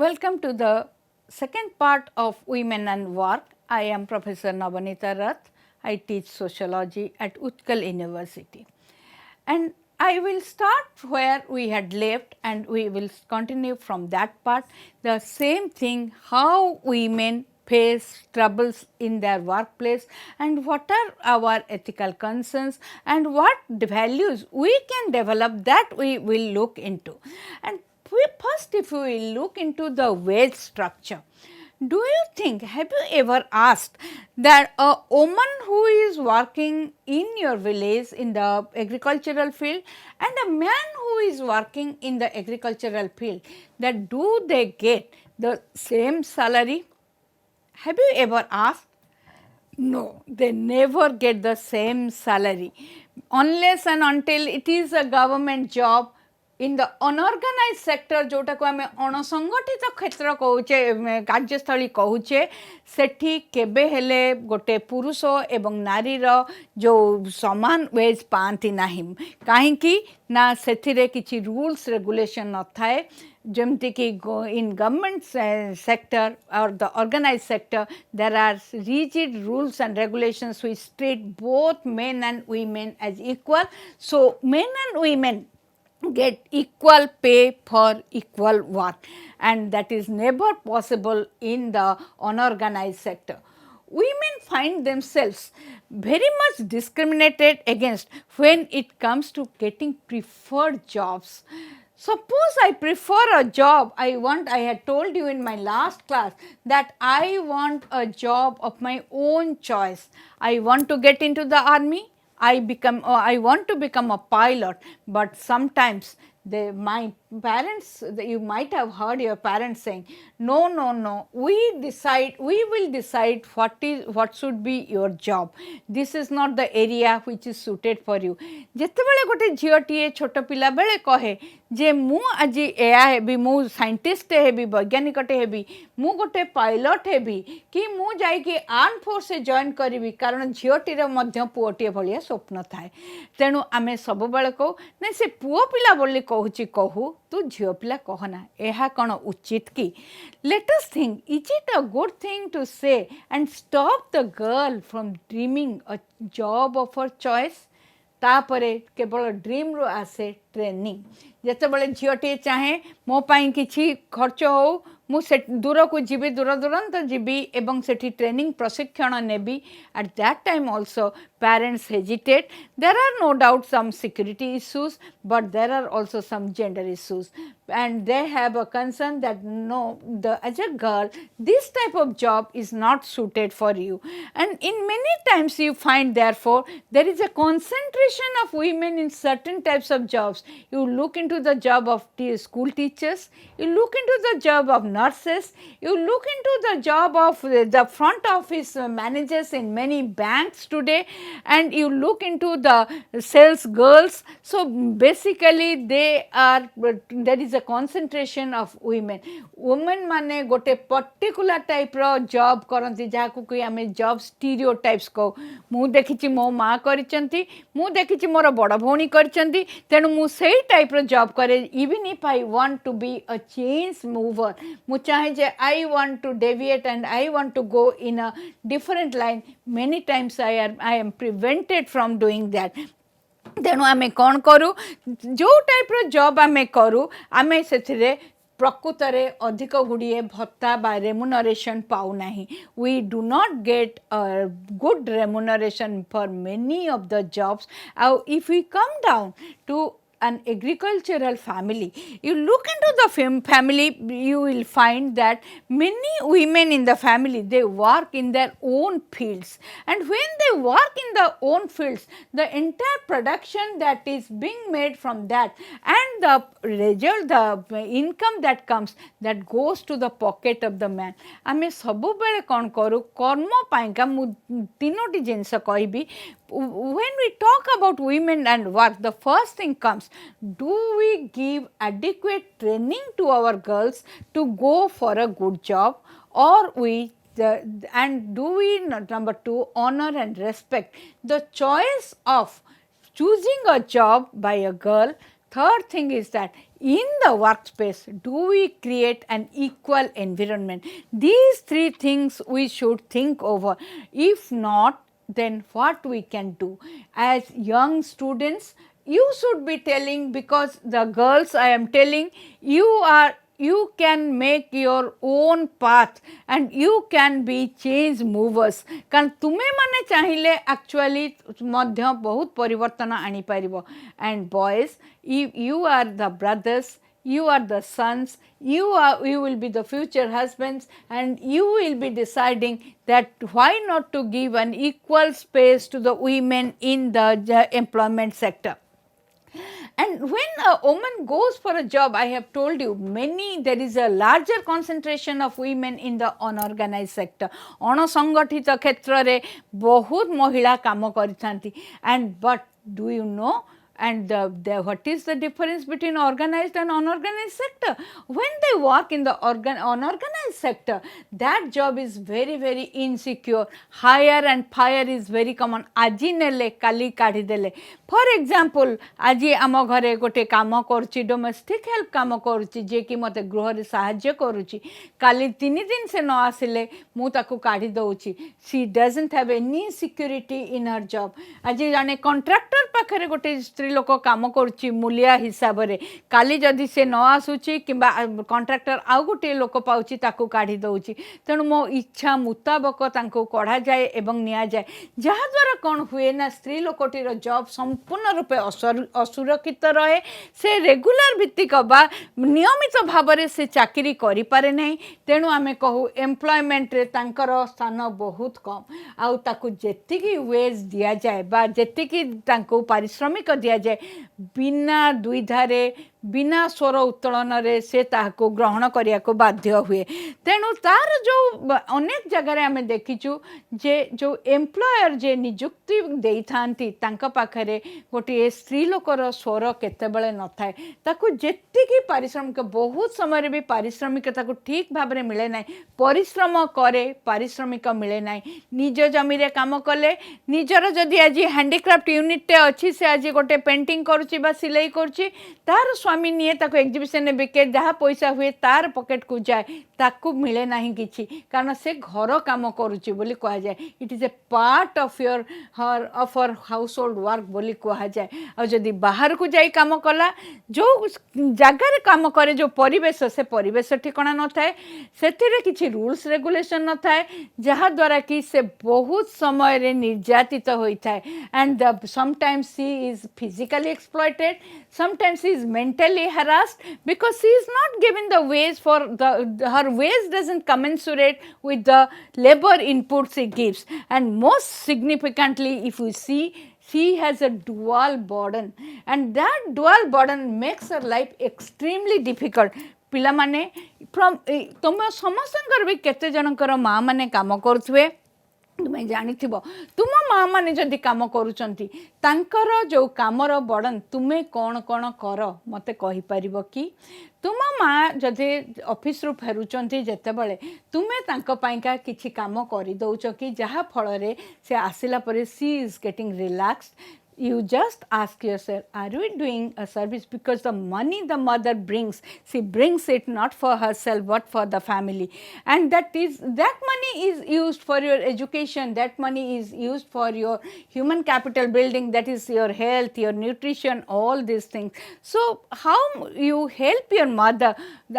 Welcome to the second part of Women and Work. I am Professor Navanita Rath. I teach sociology at Utkal University. And I will start where we had left and we will continue from that part. The same thing, how women face troubles in their workplace and what are our ethical concerns and what values we can develop, that we will look into. And first, if we look into the wage structure, do you think, have you ever asked that a woman who is working in your village in the agricultural field and a man who is working in the agricultural field, that do they get the same salary? Have you ever asked? No, they never get the same salary unless and until it is a government job. In the unorganized sector, जोटा को आमे अणसंगठित क्षेत्र कहूचे, कार्यस्थली कहूचे, सेठी केबे हेले गोटे पुरुष एवं नारी रो जो समान वेज पाती नाही, काहेकि ना सेथिरे किछि रूल्स रेगुलेशन न थाए, जमती कि in government sector or the organized sector there are rigid rules and regulations which treat both men and women as equal. So men and women get equal pay for equal work, and that is never possible in the unorganized sector. Women find themselves very much discriminated against when it comes to getting preferred jobs. Suppose I prefer a job, I had told you in my last class that I want a job of my own choice. I want to get into the army, I want to become a pilot, but sometimes my parents, you might have heard your parents saying, no, we will decide what should be your job. This is not the area which is suited for you. ଯେତେବେଳେ गोटे झीलटीए छोट पिला बेले कहे जे मु आज एया heavy, मु scientist heavy, वैज्ञानिकटे heavy, मु गोटे पायलट हेबी कि मु जाइके आर्म फोर्स से जॉइन करी, कारण झीलटीर मध्य पुओटीए भलिया स्वप्न थाए। तेणु आमे सब बेले कहू ना से पुओ पिला बोली कहूची कहू, तू झील पिला कहना, यह कौन उचित कि? Let us think, is it a good thing to say and stop the girl from dreaming a job of her choice? तापरे केवल ड्रीम रो आसे ट्रेनिंग। जेतेबेले झीलटी चाहे मो पाई किछि खर्च हो, मु से दूर को जीवी, दूर दूरांत जीवी एवं सेठी ट्रेनिंग प्रशिक्षण नेबी। At that time also parents hesitate. There are no doubt some security issues, but there are also some gender issues, and they have a concern that no, as a girl this type of job is not suited for you. And in many times you find therefore there is a concentration of women in certain types of jobs. You look into the job of school teachers, you look into the job of nurses, you look into the job of the front office managers in many banks today, and you look into the sales girls. So basically there is a concentration of women. Women माने गोटे particular type रो job करंती, जाकु कि आमे job stereotypes को मु देखिछि मो माँ करिसंती, मु देखिछि मोर बड़ भौणी करिसंती, तेणु मु सेही टाइप रो जॉब करे। Even if I want to be a change mover, मु चाहे जे I want to deviate and I want to go in a different line, many times I am prevented from doing that. तेणु आमे कौन करूँ, जो type रो job आमे करूँ, आमे सेथिरे प्रकृतरे अधिक गुड़िए भत्ता बा रेमुनरेशन पाऊ नाही. We do not get a good remuneration for many of the jobs. If we come down to an agricultural family, you look into the family, you will find that many women in the family, they work in their own fields, and when they work in their own fields, the entire production that is being made from that and the result, the income that comes, that goes to the pocket of the man. आमे सबु बेले कौन करू कर्म पाइका मु तीनोटी जिनस कहबी. When we talk about women and work, the first thing comes, do we give adequate training to our girls to go for a good job, or and do we, number two, honor and respect the choice of choosing a job by a girl third thing is that in the workspace, do we create an equal environment? These three things we should think over. If not, then what we can do? As young students, you should be telling, because the girls I am telling, you can make your own path and you can be change movers. कारण तुम्हें माने चाहिए actually मध्य बहुत परिवर्तन आनी पारिबो. And boys, you are the brothers, you are the sons, you will be the future husbands, and you will be deciding that why not to give an equal space to the women in the employment sector. And when a woman goes for a job, I have told you there is a larger concentration of women in the unorganized sector. अणसंगठित क्षेत्र रे बहुत महिला काम करिथांती. And but do you know, and what is the difference between organized and unorganized sector? When they work in the unorganized sector, that job is very very insecure. Hire and fire is very common. Aji nele kali काढ़ी देले. For example, आज आम घरे गोटे काम करुच्ची, domestic help काम करुच्ची, जे कि मते गृह रे साहाय्य करुच्ची. काली 3 दिन से न आसिले मु ताकू काढ़ी दउची. She doesn't have any security in her job. आज जाने कॉन्ट्रैक्टर पाखरे गोटे स्त्री लोक काम करुच्ची मूलिया हिसाब रे, काली जदि से न आसुची किंबा कॉन्ट्रैक्टर आउ गोटे लोक पाउची ताकू काढ़ी दउची. तेणु मो इच्छा मुताबक तांको कढ़ा जाए एवं निया जाए, जहा द्वारा कौन हुए ना स्त्री लोकटीर जॉब संपूर्ण रूपे असुरक्षित रहे. से रेगुलर भित्तिक बा नियमित भाव में से चाकरी करि पारे नहीं. तेणु आमे कहू एम्प्लॉयमेंट रे तांकर स्थान बहुत कम. आउ ताकू जेतिकी वेज दिया जाए बा जेतिकी तांको पारिश्रमिक दिया जाए, बिना द्विधारे बिना स्वर उत्तोलन रे से ताको ग्रहण करिया को बाध्य हुए. तेणु तार जो अनेक जगह आमे देखिचु जे जो एम्प्लॉयर जे नियुक्ति देई थांती तांका पाखरे गोटे स्त्री लोकर स्वर केतेबेले न थाए. ताको जेतिकी पारिश्रमिक बहुत समय भी पारिश्रमिक ताको ठीक भाव में मिले ना. परिश्रम करे पारिश्रमिक मिले ना. निज जमी रे काम कले निजर जदि आज हैंडीक्राफ्ट यूनिट अच्छी से आज गोटे पेंटिंग करुच्ची बा सिलाई करुच्ची, तार स्वामी निये ताको एग्जिबिशन बिके, जहाँ पैसा हुए तार पॉकेट को जाए, ताकू मिले ना किछि, कारण से घर काम करुच्ची बोली कहा जाए. It is a part of your her house hold work बोली कहा जाए. और जदि बाहर को जाई काम कला, जो जगार काम करे जो परिवेश से परिवेश ठिकाना न थाए, सेथिरे किछि रूल्स रेगुलेशन न थाए, जहा द्वारा कि से बहुत समय रे निर्यातित होई थाए. And sometimes she is physically exploited, sometimes she is mentally harassed because she is not given the wage for her wage doesn't commensurate with the labor input she gives. And most significantly, if you see, she has a dual burden, and that dual burden makes her life extremely difficult. पिला माने from तुम समस्तंकर भी केते जनकर माँ माने काम करुथुए. तुम्हें जानी तुम माँ मैंने जदि कम करुँच जो कामर बर्डन तुम्हें कौन कौन कर मत कहीपर कि तुम माँ जदि ऑफिस रु फेरुचंती जेतेबेले तुम्हें तांका किछि काम करि दउछ कि जहाँ फल से आसिला परे she is getting relaxed. You just ask yourself, are we doing a service? Because the money the mother brings, she brings it not for herself but for the family, and that money is used for your education, that money is used for your human capital building, that is your health, your nutrition, all these things. So how you help your mother?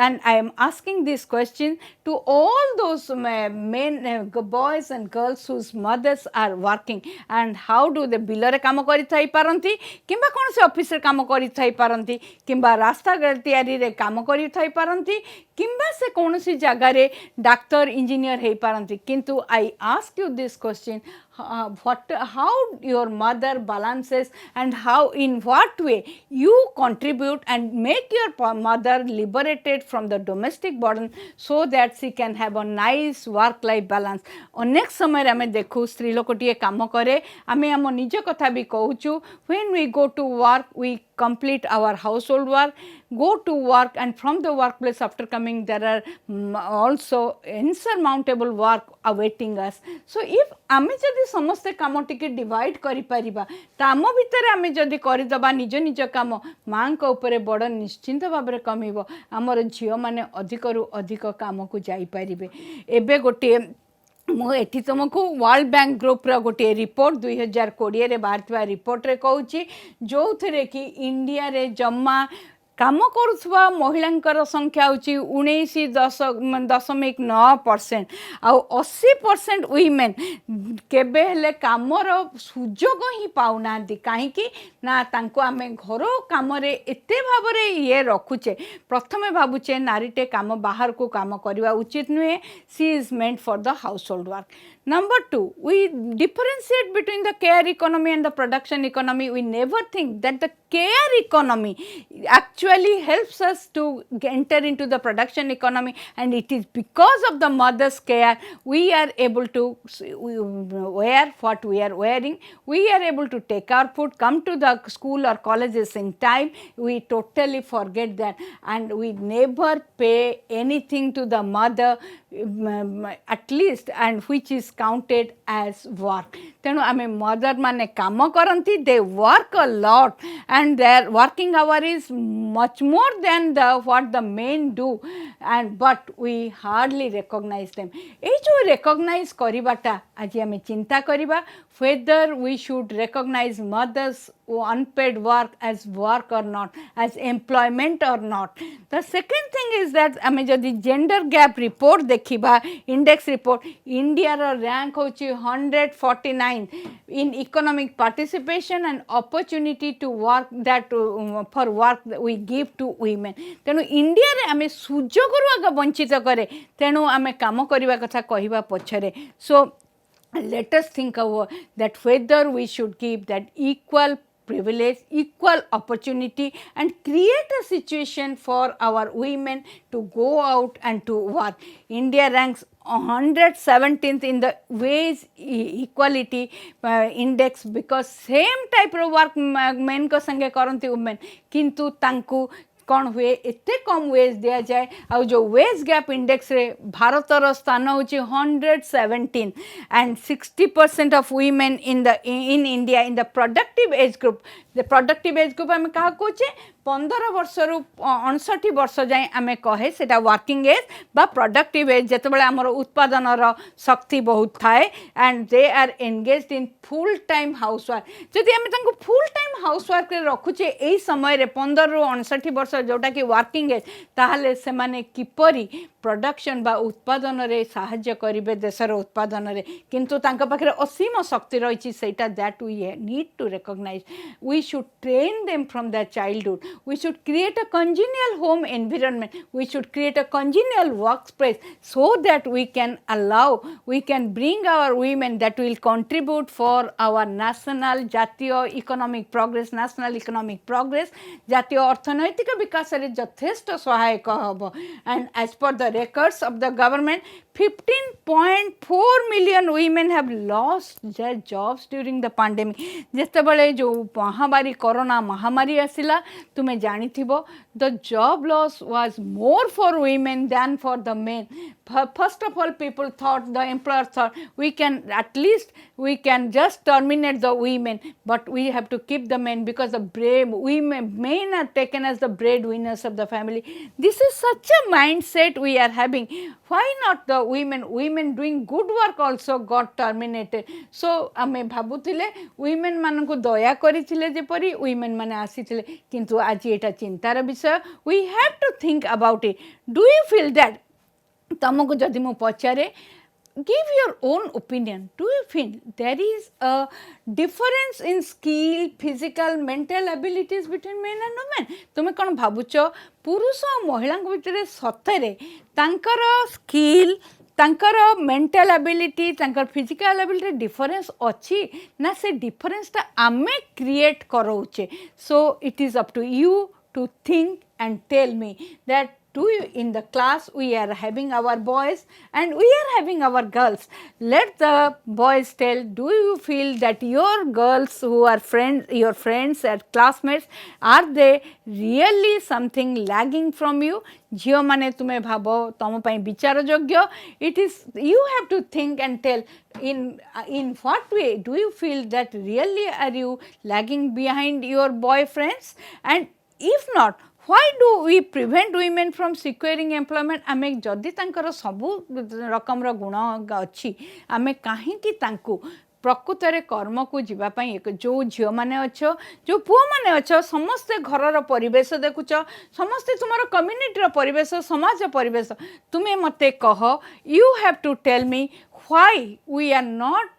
And I am asking this question to all those men, boys and girls whose mothers are working, and how do they below काम करि Thai पारंती किंबा कौन से office रे काम करि Thai पारंती किंबा रास्ता तैयारी रे काम करि थाई पारंती किंबा से कौन सी जगह रे डॉक्टर इंजीनियर हे पारंती. किंतु I ask you this question, how your mother balances and how in what way you contribute and make your mother liberated from the domestic burden so that she can have a nice work life balance. अनेक समय आमे देखू स्त्री लोकटिए काम करे, आमे आम निज कथा भी कहूचु, when we go to work we complete our household work, go to work, and from the workplace after coming there are also insurmountable work awaiting us. So if आमे जदि समस्ते काम टिके डिवाइड करि परिबा ताम भितर आमे जदि करिदबा निज निज काम माँ को ऊपर बड़ निश्चिंत भाव में कमिबो हमर झियो माने अधिक रु अधिक काम को जाई परिबे। एबे गोटे मुझे तुमको वर्ल्ड बैंक ग्रुप रो गोटे रिपोर्ट 2020 रे बाहर रिपोर्ट रे कहूँ जो थे कि इंडिया रे जम्मा काम करुवा महिलांकर संख्या हूँ 19.9% आउ 80% वुमेन केबे हेले कामर सुजोग ही पाऊना कहीं ना तांको आमे घर काम एते भाव ये रखुचे प्रथमे भावुचे नारीटे काम बाहर को काम करवा उचित नुहे she is meant for the household work. Number 2, we differentiate between the care economy and the production economy. We never think that the care economy actually helps us to enter into the production economy, and it is because of the mother's care we are able to wear what we are wearing, we are able to take our food, come to the school or colleges in time. We totally forget that, and we never pay anything to the mother at least, and which is counted as work. तेणु आमे mother माने काम करती, they work a lot and their working hour is much more than the what the men do, and but we hardly recognize them. ए जो recognize करिबाटा आज आमे चिंता करिबा whether we should recognize mothers unpaid work as work or not, as employment or not. The second thing is that आमे जदि gender gap report देखिबा index report India रो rank होची 149 in economic participation and opportunity to work that for work that we give to women. तेणु India रे आमे सुजोग रु आगे वंचित करे तेणु आमे काम करिबा कथा कहिबा पछरे. So let us think about that whether we should give that equal privilege, equal opportunity, and create a situation for our women to go out and to work. India ranks 117th in the wage equality index because same type of work men को संगे करती women किंतु तांकु कौन हुए एते कम veg दिया जाए और जो वेज गैप इंडेक्स रे भारतर स्थान हूँ 117 and 60% of women in India in the productive age group. The productive age group आम क्या कहे 15 वर्ष रु 59 वर्ष जाए आम कहे से वर्किंग एज बा प्रोडक्टिव एज जिते आमर उत्पादन शक्ति बहुत थाए and they are engaged in full time house work. जदि आम फुल टाइम हाउस वर्क रखुचे यही समय 15 रु 59 वर्ष जोटा कि वर्किंग एज ताहले से माने किपरि प्रोडक्शन बा उत्पादन रे साहाय्य करिवे देशर उत्पादन रे किंतु तांका पाखरे असीम शक्ति रही सेटा that we need to recognize. We should train them from the childhood. We should create a congenial home environment. We should create a congenial workspace so that we can bring our women that will contribute for our national jatiyo economic progress, national economic progress, jatiyo arthanaitik vikas re jatheshto sahayaka hobo. And as per the records of the government, 15.4 million women have lost their jobs during the pandemic. जेतेबेले जो महामारी corona महामारी आसिला तुमे जानी थिबो the job loss was more for women than for the men. First of all, people thought, the employer thought, we can just terminate the women, but we have to keep the men because the men are taken as the breadwinners of the family. This is such a mindset we are having. Why not the women doing good work also got terminated? So ame bhabutile women manku daya karithile jepari women mane asithile kintu aji eta chintar bishay. We have to think about it. Do you feel that तमको जदि मु पचारे give your own opinion, do you feel there is a difference in skill, physical, mental abilities between men and women? तुमे कौन भावुच पुरुष और महिला भितर सतरे तांकर स्किल तांकर मेंटल एबिलिटी तांकर फिजिकल एबिलिटी डिफरेंस अच्छी ना से डिफरेंसटा आमे क्रिएट करोचे. So it is up to you to think and tell me that do you, in the class we are having our boys and we are having our girls. Let the boys tell, do you feel that your girls who are friends, your friends and classmates, are they really something lagging from you? झील माने तुम्हें भाव तुम विचार योग्य. It is, you have to think and tell in what way do you feel that really are you lagging behind your boyfriends, and if not, why do we prevent women from securing employment? आमे जदि तांकर सबु रकम गुण अच्छी आमे कहीं तांकु प्रकृत कर्म को जीवाई एक जो झील मैंने अच्छ जो पुओ मैंने अच्छ समस्ते घर परिवेश देखुच समस्ते तुम कम्युनिटी परिवेश समाज परिवेश तुम्हें मते कह you have to tell me why we are not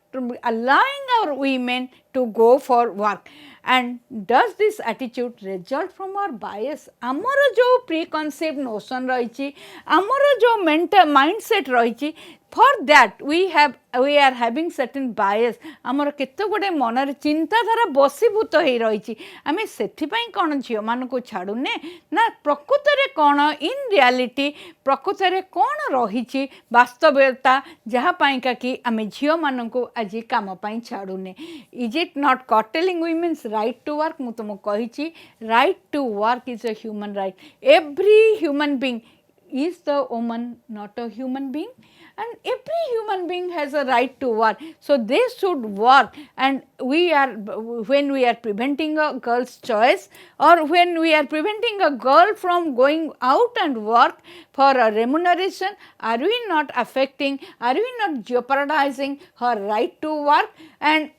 allowing our women to go for work, and does this attitude result from our bias? आमर जो preconceived notion रही आमर जो mental mindset रही for that we are having certain bias. आमर केते गोटे मनर चिंताधारा बसीभूत हो रही आम से कौन झील मान को छाड़ूने ना प्रकृत रे कौन इन रियलिटी प्रकृत रे कौन रही वास्तवता जहाँपाई कि आम झील मान को आज कम छाड़ूने. Is it not curtailing women's right to work? मु तुमको कही right to work is a human right. Every human being, is the woman not a human being? And every human being has a right to work, so they should work. And we are, when we are preventing a girl's choice or when we are preventing a girl from going out and work for a remuneration, are we not affecting, are we not jeopardizing her right to work and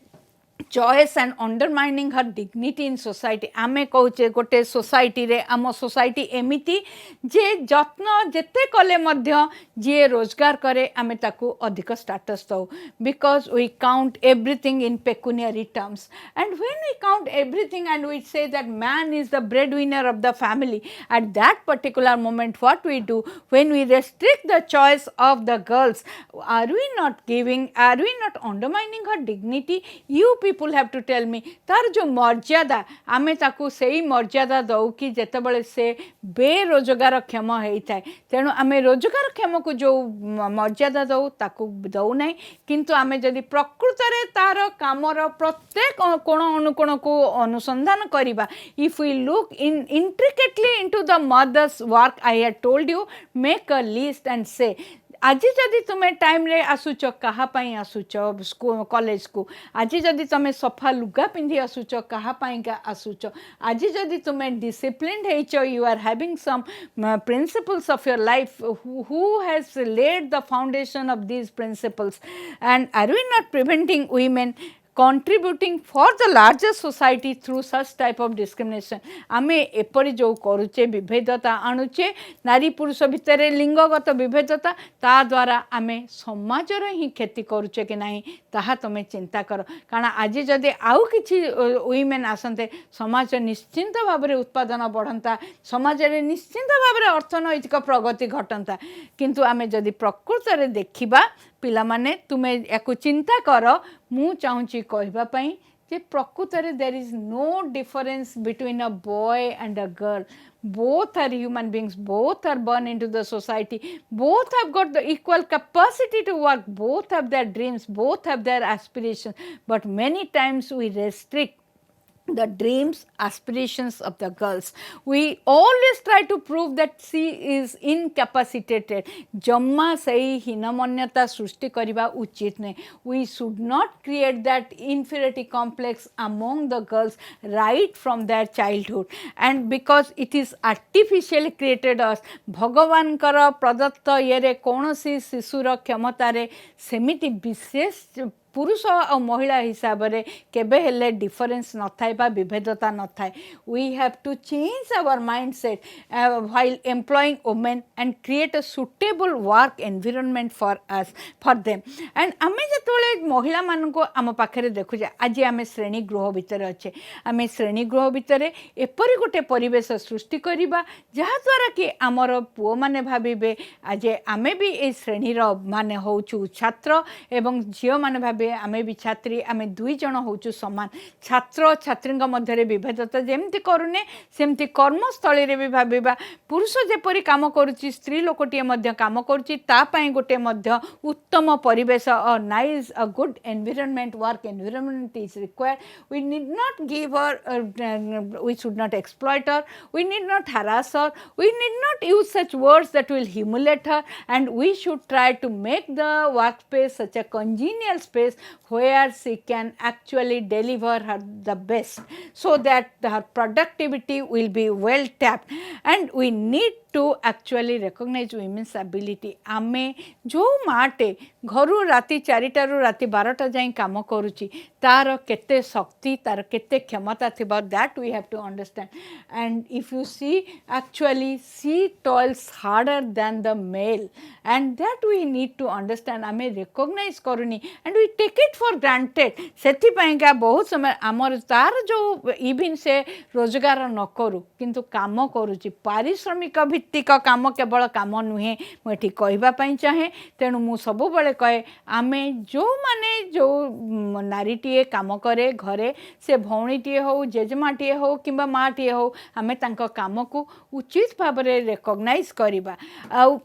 choice and undermining her dignity in society? आमे कहूचे गोटे society रे आम society एमिति जे जत्न जेते कले मध्य जे रोजगार करे आमे ताकू अधिक स्टेटस दो, because we count everything in pecuniary terms. And when we count everything and we say that man is the breadwinner of the family, at that particular moment what we do when we restrict the choice of the girls, are we not giving, are we not undermining her dignity? You people have to tell me तार जो मर्यादा आमे ताकू सही मर्यादा दौ कि जेतेबेले से बेरोजगार क्षम होता है, तेणु आमे रोजगार क्षम को जो मर्यादा दौ ताकू दौ नहीं, किंतु आमे जदि प्रकृत रे तार कामर प्रत्येक कोण अनुकोण को अनुसंधान करिबा, if we look intricately into the mother's work, I had told you, make a list and say आज जदि तुम्हें टाइम रे आसुच कहाँपाई आसुच कॉलेज को, आज जदि तुम्हें सफा लुगा पिंधि आसुच कहाँपाई आसुच, आज जदि तुम्हें डिसिप्लिन हो, you are having some principles of your life, who has laid the foundation of these principles, and are we not preventing women contributing for the larger society through such type of discrimination? आमे एपरी जो करुचे विभेदता आणुचे नारी पुरुष भितर लिंगगत विभेदता, ता द्वारा आमे समाजर ही क्षति करुचे कि नहीं ताहा तुम चिंता कर. कारण आज जदि आउ किछि वुमेन आसंते समाज निश्चिंत भाव में उत्पादन बढ़ंता, समाज रे निश्चिंत भाव में अर्थनैतिक प्रगति घटंता. किंतु आमे जदि प्रकृत रे देखिबा पिला माने तुमे याकु चिंता कर, मु चाहूँची कहवाई जे प्रकृत रे there is no difference between a boy and a girl. Both are human beings, both are born into the society, both have got the equal capacity to work, both have their dreams, both have their aspirations, but many times we restrict the dreams, aspirations of the girls. We always try to prove that she is incapacitated. जम्मा सही हीनमन्यता सृष्टि करिबा उचित नहीं. We should not create that inferiority complex among the girls right from their childhood, and because it is artificially created us, भगवान कर प्रदत्त ये कौन सी शिशुर क्षमता रे सेमिति विशेष पुरुष और महिला हिसाब से केबे हेले डिफरेंस न थाए बा विभेदता न थाए. We have to change our mindset while employing women and create a suitable work environment for us for them. And आमे जतले महिला मान को आम पाखे देखुचे आज आम श्रेणी गृह भितर अच्छे, आम श्रेणी गृह भितर एपरी गोटे परिवेश सृष्टि करवा जहाँद्वारा कि आमर पुओ माने भाविबे आज आमे भी ए श्रेणीर माने होचु छात्र एवं झील माने भाबे भी आमे भी छात्री आमे दुई जन होचु समान छात्र छात्री मध्य विभेदता जमती करूने सेमती कर्मस्थली रे भी भाबिबा पुरुष जेपरी काम करुच्ची स्त्री लोकटिए मध्य काम करुच्ची तापाई गोटे मध्य उत्तम परिवेश a nice a good environment work environment is required we need not give her we should not exploit her, we need not harass her, we need not use such words that will humiliate her, and we should try to make the workspace such a congenial space where she can actually deliver her the best so that her productivity will be well tapped. And we need to actually recognize women's ability. आमे जो माटे घरू राति 4टा रु राति 12टा जाई काम करूची तार केते शक्ति तार केते क्षमता थिबा that we have to understand. And if you see actually she toils harder than the male and that we need to understand. आमे recognize करूनी and we take it for granted. सेति पाइका बहुत समय हमर तार जो इवन से रोजगार न करू किंतु काम करूची पारिश्रमिक भित्तिक काम केवल काम नुहे मुझे कहवाई चाहे तेणु मु सब बड़े कहे आमे जो माने जो नारीटीए काम करे घरे से भौणीटीए हो जेजेमाटीए हो किंबा माटीए हो आमे तांको काम को उचित भाव में रेकग्नाइज करवा आउ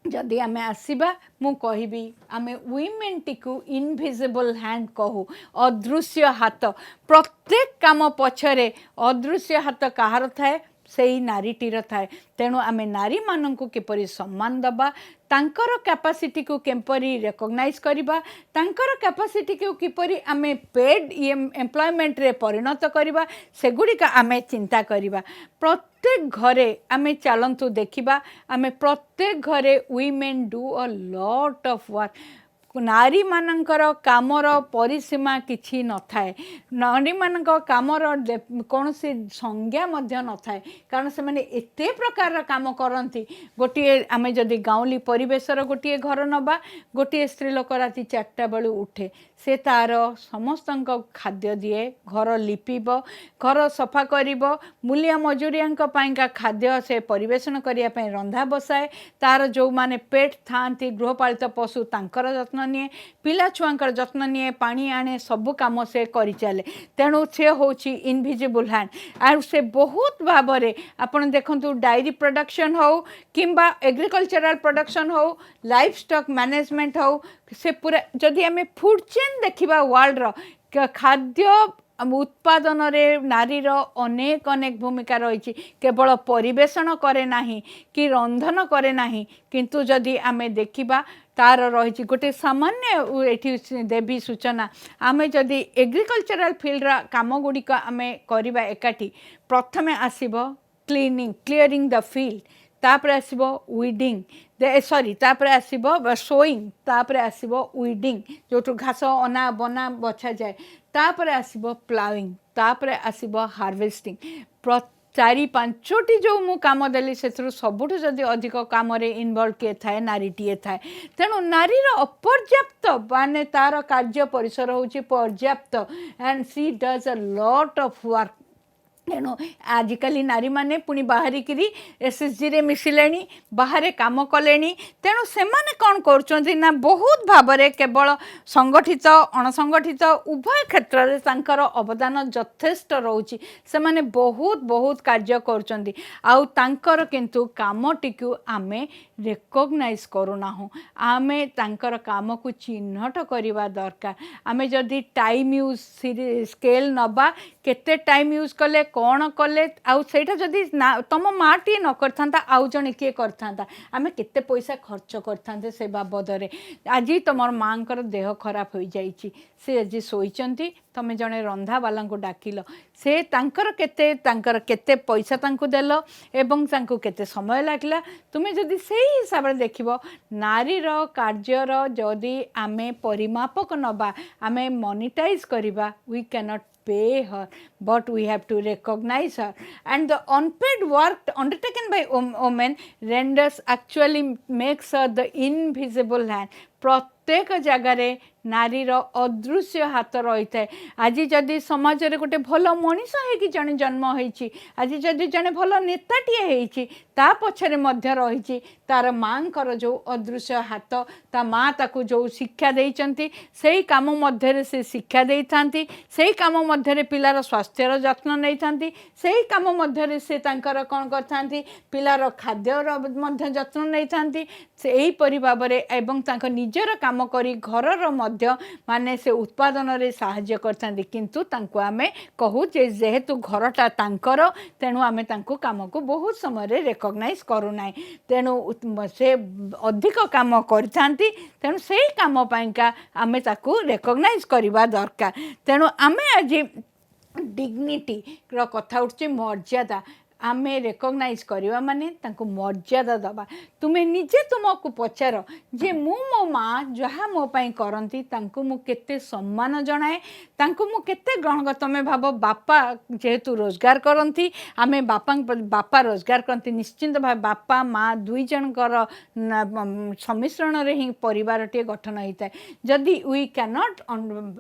जदि आमे आसीबा मु कहिबी आमे वुमेन टिकु इनविजिबल हैंड कहू अदृश्य हाथ प्रत्येक काम पछरे अदृश्य हाथ कहार थाए सेही नारीटीर थाए तेणु आमे नारी माननकु किपरि सम्मान दबा तांकर कैपेसिटी को किपरि रेकग्नाइज करबा तांकर कैपेसिटी को किपरि आमे पेड एम्प्लॉयमेंट रे परिणत करबा सेगुड़िका आमे चिंता करबा प्रत्येक घरे आमे चलंतु देखिबा आमे प्रत्येक घरे women do a lot of work नारी मानकर कामर परिसीमा किछि न थाए नारी मानक कामर कौन से संज्ञा मध्य न थाए कारण से माने एते प्रकार काम करती गोटे आमे जदि गाँवली परिवेशर गोटे घर नबा गोटे स्त्री लोक राति 4टा बेलू उठे से तार समस्त खाद्य दिए घर लिपिब घर सफा करिब मूलिया मजूरिया पाइका खाद्य से परिवेशन करिया पई रंधा बसाए तार जो माने पेट थांती गृहपालित पशु तांकर जत्न निए पिला छुआंकर जत्न निए पानी आने सबु काम से करि चले तेणु से होची इनविजिबल हैंड आ से बहुत भाव में आपण देखंतु डायरी प्रोडक्शन हो किंबा एग्रीकल्चरल प्रोडक्शन हो लाइफ स्टॉक मैनेजमेंट हो से पूरा जदि आमे फूड चेन देखिबा वर्ल्ड रो खाद्य उत्पादन रे नारीर अनेक अनेक भूमिका रही केवल परिवेशन करे नाही कि रंधन करे नाही किंतु जदि आमे देखिबा तार रही गोटे सामान्य एठी देवी सूचना आमे जदि एग्रीकल्चरल फील्ड रा काम गुड़िक आमे करबा एकाठी प्रथमे आसीबो क्लीनिंग क्लीयरिंग द फील्ड तापर आसीबो वीडिंग सॉरी तापर आसीबो सोइंग तापर आसीबो वीडिंग जो घास अना बना बछा जाए तापर आसीबो प्लाविंग तापर आसीबो हार्वेस्टिंग 4-5टी जो मु काम देली से सबुठ जदि अधिक काम इनवल्व किए थाए नारीटीए थाए तेणु नारीर अपर्याप्त माने तार कार्य परिसर होची पर्याप्त and she does a lot of work तेणु आजिकल नारी माने पुणी बाहरिकी एसएचजी रे मिसिले बाहर काम कले तेणु से कौन कर बहुत भाव में केवल संगठित अणसंगठित उभय क्षेत्र में अवदान यथेष्ट रोचे से माने बहुत बहुत कार्य कर किंतु कामटी को आमे रेकग्नाइज करूना आमे तांकर काम को चिन्हट करवा दरकार आमे जदि टाइम यूज स्केल नबा केते टाइम यूज कले कौन कले आउटा जदि तुम माँ टी न करता आउ जड़े किए करता आमे केते पैसा खर्च करते से बाबद आज तुम माँ देह खराब हो जाइए से आज शोचती तुम जड़े रंधा बाला डाकिल से केते पैसा देल एवं केते समय लगला तुम्हें जदि से हिसाब से देख नारीर कार्यर जदि आमे परिमापक नबा आमे मोनिटाइज करवा we can not pay her but we have to recognize her and the unpaid work undertaken by women renders actually makes her the invisible hand प्रत्येक जगार नारीर अदृश्य हाथ रही है। आज जदि समाज रे गोटे भल मनीष है जड़े जन्म होती, आज जदि जड़े भल नेताटीए होती, ता पछरे मध्य रही तार माँ कर जो अदृश्य हाथ, ता माँ ताकू जो शिक्षा देइचंती सेही काम मध्य से शिक्षा दे थांती, सेही काम मध्य पिलार स्वास्थ्यर जत्न नहीं थांती, सेही काम मध्य से तांकर कौन करथांती पिलार खाद्यर मध्य जत्न नहीं थांती। एहीपरि भाव में एवं तांक निजर काम करी घरर मध्य माने से उत्पादन रे साहाय्य करथांती, किंतु तांको आमे कहू जे जेहेतु घरटा तांकर तेणु आमे तांको काम को बहुत समय रे रिकॉग्नाइज करू नाही, तेणु से अधिक काम करथांती, तेणु सेही काम पाइका आमे ताको रिकॉग्नाइज करबा दरकार। तेणु आमे आज डिग्निटी रो कथा उठছে मर्यादा आमे रिकॉग्नाइज करवा माने तांको मर्यादा दबा। तुम्हें निजे तुमको पचार जे मु मो माँ जहाँ मो पाई करती तांको मु केते सम्मान जनाए, तांको मु केते ग्रहण कर। तमें भाव बापा जेहेतु रोजगार करती, आमे बापा रोजगार करती, निश्चिंत भाव बापा माँ दुई जनकर सम्मिश्रण रे ही परिवार टे गठन होता है। जदि we can not,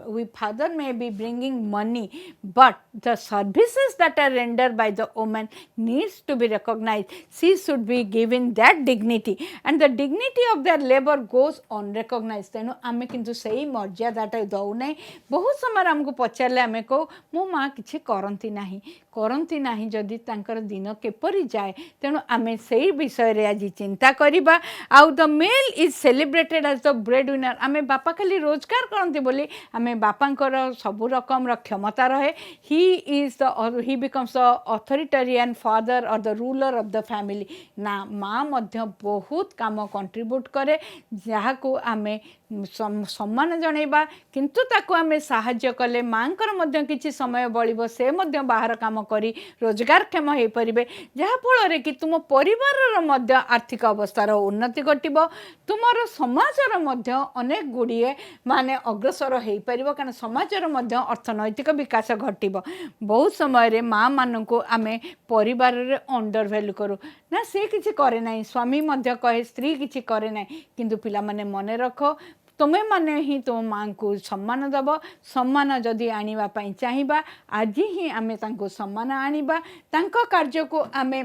we father may be bringing money but the services that are render by the women needs to be recognized. She should be given that dignity and the dignity of their labor goes unrecognized. तेणु आमे किंतु सही मर्यादाटा दौ नहीं। बहुत समय आमको पचारे आमे को मो माँ किसी करती नाही जदि तांकर दिन केपरि जाए, तेणु आमे सही विषय रे आज चिंता करिबा। आउ the male is celebrated as the breadwinner. आमे बापा खाली रोजगार करती बोली आमे बापांकर सबु रकम क्षमता रहे। He becomes the authoritarian father और the ruler of the family ना। माँ मध्य बहुत काम कंट्रीब्यूट करे जहाँ को आमे सम्मान जनइबा, किंतु ताको आमे साहाय्य कले माँकर मध्य किछि समय बलिबो, से मध्य बाहर काम करी रोजगारक्षम हो पारे, जहाँ फल कि तुम परिवार मध्य आर्थिक अवस्थार उन्नति घटिबो, तुमर समाजर मध्य अनेक गुड़िए माने अग्रसर हो पार, कारण समाजर मध्य अर्थनैतिक विकास घटिबो। बहुत समय रे माँ मानू आमे परिवार रे अंडर वैल्यू करू ना, से किछि करे नाही, स्वामी मध्य कहे स्त्री किछि करे नाही, किंतु पिला माने मने रखो तुम्हें माने ही तुम माँ को सम्मान दब। सम्मान जदि आनिबा पई चाहिबा आज ही आमे तांको सम्मान आनिबा, तांको कार्य को आमे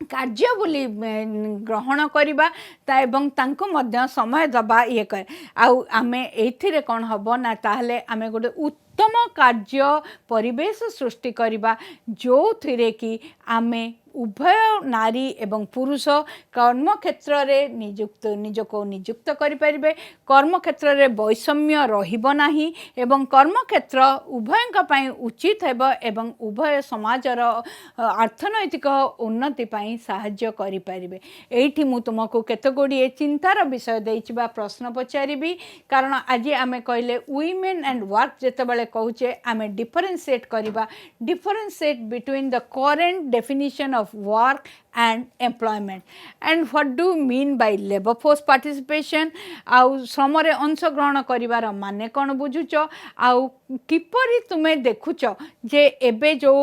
कार्य बोली ग्रहण करिबा ता एवं तांको मध्य समय दबा ये कर। आउ आमे एथिरे कोन हबो ना, ताहले आमे गोटे उत्तम कार्य परिवेश सृष्टि करिबा जो थिरे कि आमे उभय नारी एवं पुरुष कर्म क्षेत्र रे निजको नियुक्त करें। कर्म क्षेत्र रे वैषम्य रहिबो नाही एवं कर्म क्षेत्र उभयंक पई उचित हेबो एवं उभय समाजर अर्थनैतिक उन्नति पई साहाय्य करि परिबे। एठी मु तुमको केते गुड़िए चिंतार विषय देइचिबा प्रश्न पचारिबी, कारण आज आमे कहले वुमेन एंड वर्क जेतेबेले कहूचे आमे डिफरेंशिएट करिबा, differentiate between the current definition of work and employment and what do you mean by labor force participation। आउ श्रम रे अंशग्रहण करिवार माने कौन बुझुच, आउ किपरि तुमे देखुच जे एबे जो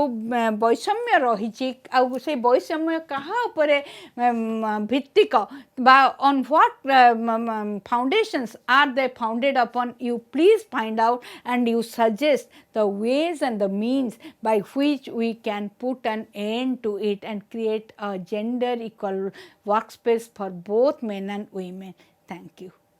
वैषम्य रही आउ से वैषम्य कहा उपरे भित्तिक बा on what foundations are they founded upon, you please find out and you suggest the ways and the means by which we can put an end to it and create a gender equal workspace for both men and women. Thank you.